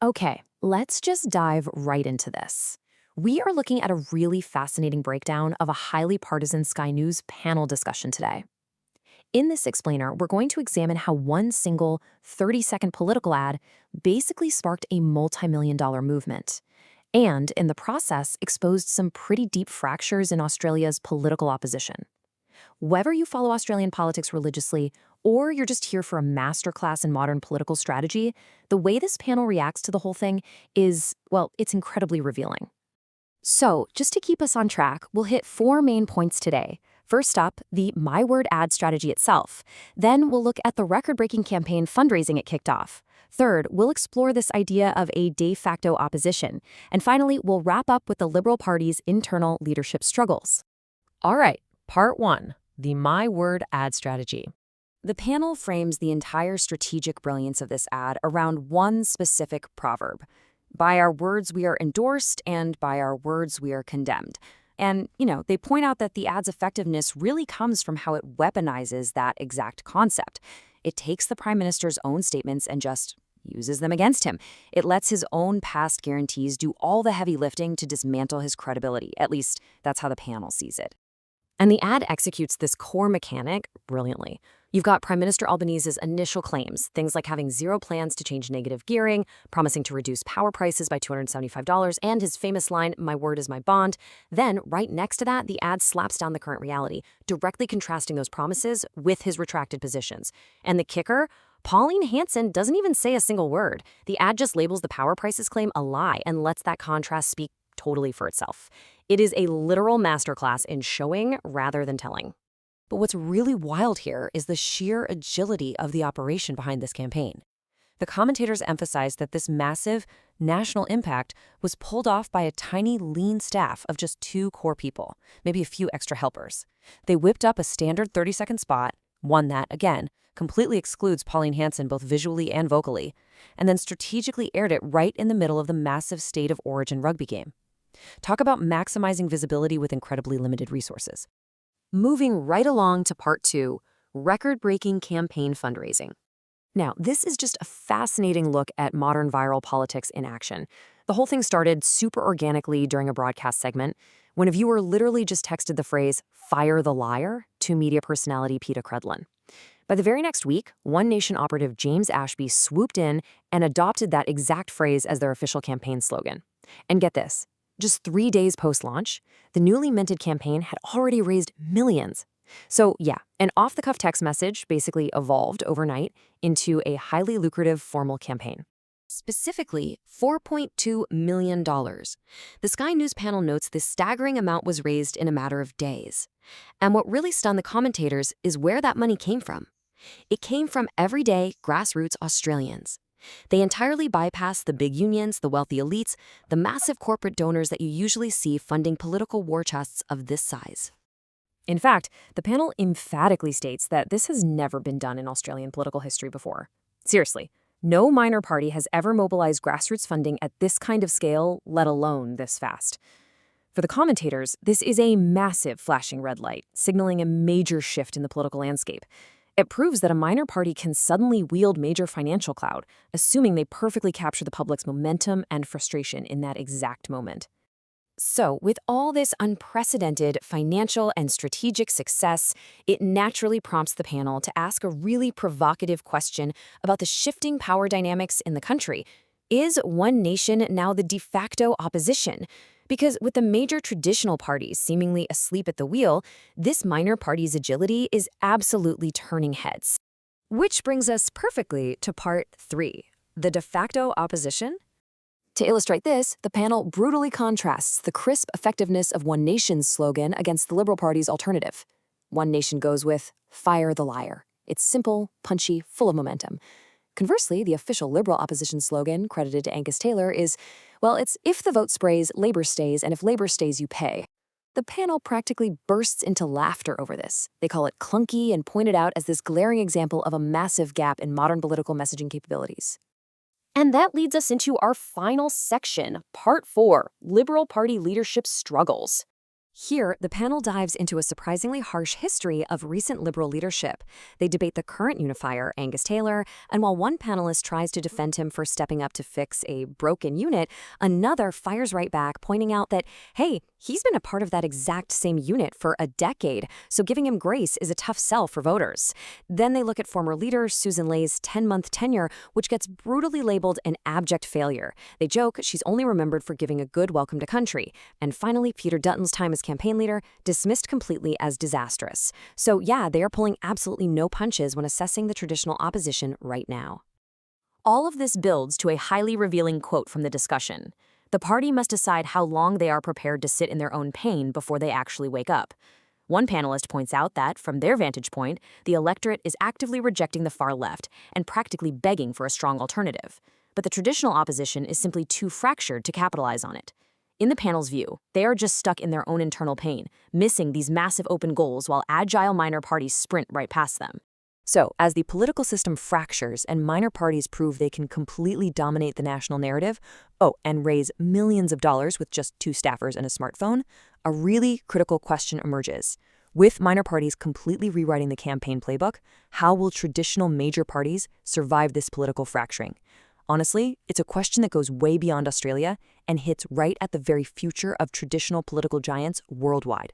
Okay, let's just dive right into this. We are looking at a really fascinating breakdown of a highly partisan Sky News panel discussion today. In this explainer, we're going to examine how one single 30-second political ad basically sparked a multi-million-dollar movement, and in the process exposed some pretty deep fractures in Australia's political opposition. Whether you follow Australian politics religiously or you're just here for a masterclass in modern political strategy, the way this panel reacts to the whole thing is, well, it's incredibly revealing. So, just to keep us on track, we'll hit four main points today. First up, the My Word ad strategy itself. Then we'll look at the record-breaking campaign fundraising it kicked off. Third, we'll explore this idea of a de facto opposition. And finally, we'll wrap up with the Liberal Party's internal leadership struggles. All right, part one, the My Word ad strategy. The panel frames the entire strategic brilliance of this ad around one specific proverb. By our words we are endorsed, and by our words we are condemned. And, they point out that the ad's effectiveness really comes from how it weaponizes that exact concept. It takes the Prime Minister's own statements and just uses them against him. It lets his own past guarantees do all the heavy lifting to dismantle his credibility. At least, that's how the panel sees it. And the ad executes this core mechanic brilliantly. You've got Prime Minister Albanese's initial claims, things like having zero plans to change negative gearing, promising to reduce power prices by $275, and his famous line, "My word is my bond." Then, right next to that, the ad slaps down the current reality, directly contrasting those promises with his retracted positions. And the kicker? Pauline Hanson doesn't even say a single word. The ad just labels the power prices claim a lie and lets that contrast speak totally for itself. It is a literal masterclass in showing rather than telling. But what's really wild here is the sheer agility of the operation behind this campaign. The commentators emphasized that this massive national impact was pulled off by a tiny, lean staff of just two core people, maybe a few extra helpers. They whipped up a standard 30-second spot, one that, again, completely excludes Pauline Hanson both visually and vocally, and then strategically aired it right in the middle of the massive state of origin rugby game. Talk about maximizing visibility with incredibly limited resources. Moving right along to part two, record-breaking campaign fundraising. Now, this is just a fascinating look at modern viral politics in action. The whole thing started super organically during a broadcast segment when a viewer literally just texted the phrase, "Fire the liar," to media personality Peter Credlin. By the very next week, One Nation operative James Ashby swooped in and adopted that exact phrase as their official campaign slogan. And get this. Just 3 days post-launch, the newly minted campaign had already raised millions. So yeah, an off-the-cuff text message basically evolved overnight into a highly lucrative formal campaign. Specifically, $4.2 million. The Sky News panel notes this staggering amount was raised in a matter of days. And what really stunned the commentators is where that money came from. It came from everyday, grassroots Australians. They entirely bypassed the big unions, the wealthy elites, the massive corporate donors that you usually see funding political war chests of this size. In fact, the panel emphatically states that this has never been done in Australian political history before. Seriously, no minor party has ever mobilized grassroots funding at this kind of scale, let alone this fast. For the commentators, this is a massive flashing red light, signaling a major shift in the political landscape. It proves that a minor party can suddenly wield major financial clout, assuming they perfectly capture the public's momentum and frustration in that exact moment. So, with all this unprecedented financial and strategic success, it naturally prompts the panel to ask a really provocative question about the shifting power dynamics in the country. Is One Nation now the de facto opposition? Because with the major traditional parties seemingly asleep at the wheel, this minor party's agility is absolutely turning heads. Which brings us perfectly to part three, the de facto opposition. To illustrate this, the panel brutally contrasts the crisp effectiveness of One Nation's slogan against the Liberal Party's alternative. One Nation goes with, "Fire the liar." It's simple, punchy, full of momentum. Conversely, the official Liberal opposition slogan, credited to Angus Taylor, is, well, it's "If the vote sprays, Labour stays, and if Labour stays, you pay." The panel practically bursts into laughter over this. They call it clunky and point it out as this glaring example of a massive gap in modern political messaging capabilities. And that leads us into our final section, part four, Liberal Party leadership struggles. Here, the panel dives into a surprisingly harsh history of recent liberal leadership. They debate the current unifier, Angus Taylor, and while one panelist tries to defend him for stepping up to fix a broken unit, another fires right back, pointing out that, hey, he's been a part of that exact same unit for a decade, so giving him grace is a tough sell for voters. Then they look at former leader Susan Lay's 10-month tenure, which gets brutally labeled an abject failure. They joke she's only remembered for giving a good welcome to country. And finally, Peter Dutton's time as campaign leader dismissed completely as disastrous. So yeah, they are pulling absolutely no punches when assessing the traditional opposition right now. All of this builds to a highly revealing quote from the discussion. The party must decide how long they are prepared to sit in their own pain before they actually wake up. One panelist points out that, from their vantage point, the electorate is actively rejecting the far left and practically begging for a strong alternative. But the traditional opposition is simply too fractured to capitalize on it. In the panel's view, they are just stuck in their own internal pain, missing these massive open goals while agile minor parties sprint right past them. So, as the political system fractures and minor parties prove they can completely dominate the national narrative, and raise millions of dollars with just 2 staffers and a smartphone, a really critical question emerges. With minor parties completely rewriting the campaign playbook, how will traditional major parties survive this political fracturing? Honestly, it's a question that goes way beyond Australia and hits right at the very future of traditional political giants worldwide.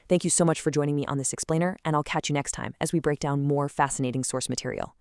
Thank you so much for joining me on this explainer, and I'll catch you next time as we break down more fascinating source material.